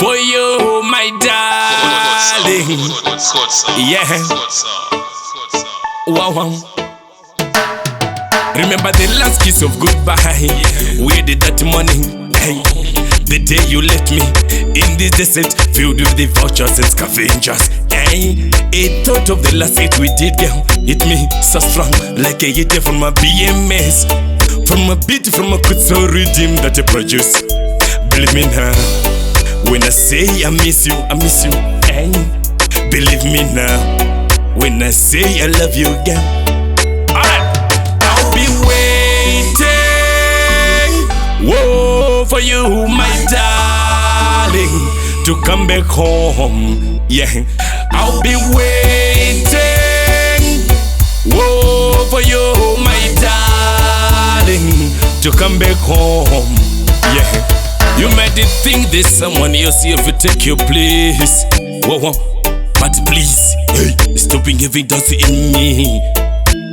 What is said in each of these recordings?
for you, my darling. Yeah. Wow. Remember the last kiss of goodbye? We did that morning. Hey, the day you left me in this desert filled with the vultures and scavengers. Hey, a thought of the last hit we did, girl, hit me so strong, like a hit from my BMS, from a beat, from a good soul rhythm that you produce. Believe me now, when I say I miss you, I miss you. Hey, believe me now, when I say I love you, girl. I'll be waiting, whoa, for you, my darling, to come back home. Yeah, I'll be waiting, whoa, for you, my darling, to come back home. Yeah, you might think there's someone else here to take your place. Whoa, but please, hey, stop being evidence in me.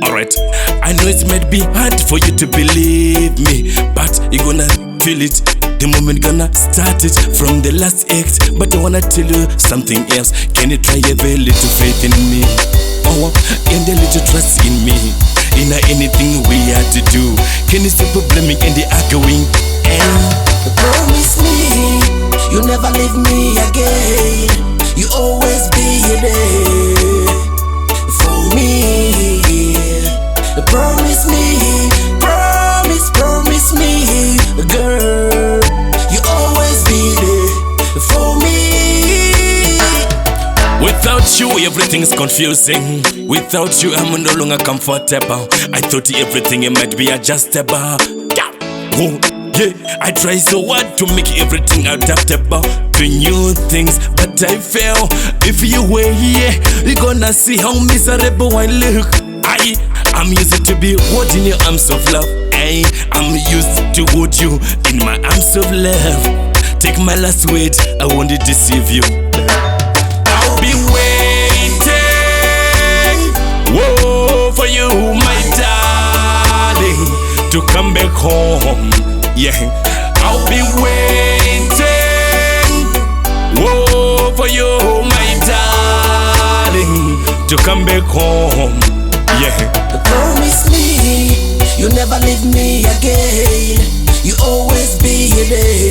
Alright, I know it might be hard for you to believe me, but you're gonna feel it the moment gonna start it from the last act. But I wanna tell you something else. Can you try have a little faith in me? Oh, and a little trust in me. In anything we had to do. Can you stop blaming and the arguing? Promise me you never leave me again. You always be there for me. Promise me, promise me, girl, you always be there for me. Without you, everything's confusing. Without you, I'm no longer comfortable. I thought everything might be adjustable. Yeah. Oh, yeah. I try so hard to make everything adaptable to new things, but I fail. If you were here, you're gonna see how miserable I look. I'm used to be holding your arms of love. Hey, I'm used to hold you in my arms of love. Take my last word, I won't deceive you. I'll be waiting, whoa, for you, my darling, to come back home. Yeah, I'll be waiting, whoa, for you, my darling, to come back home. Yeah. Promise me you never leave me again. You always be there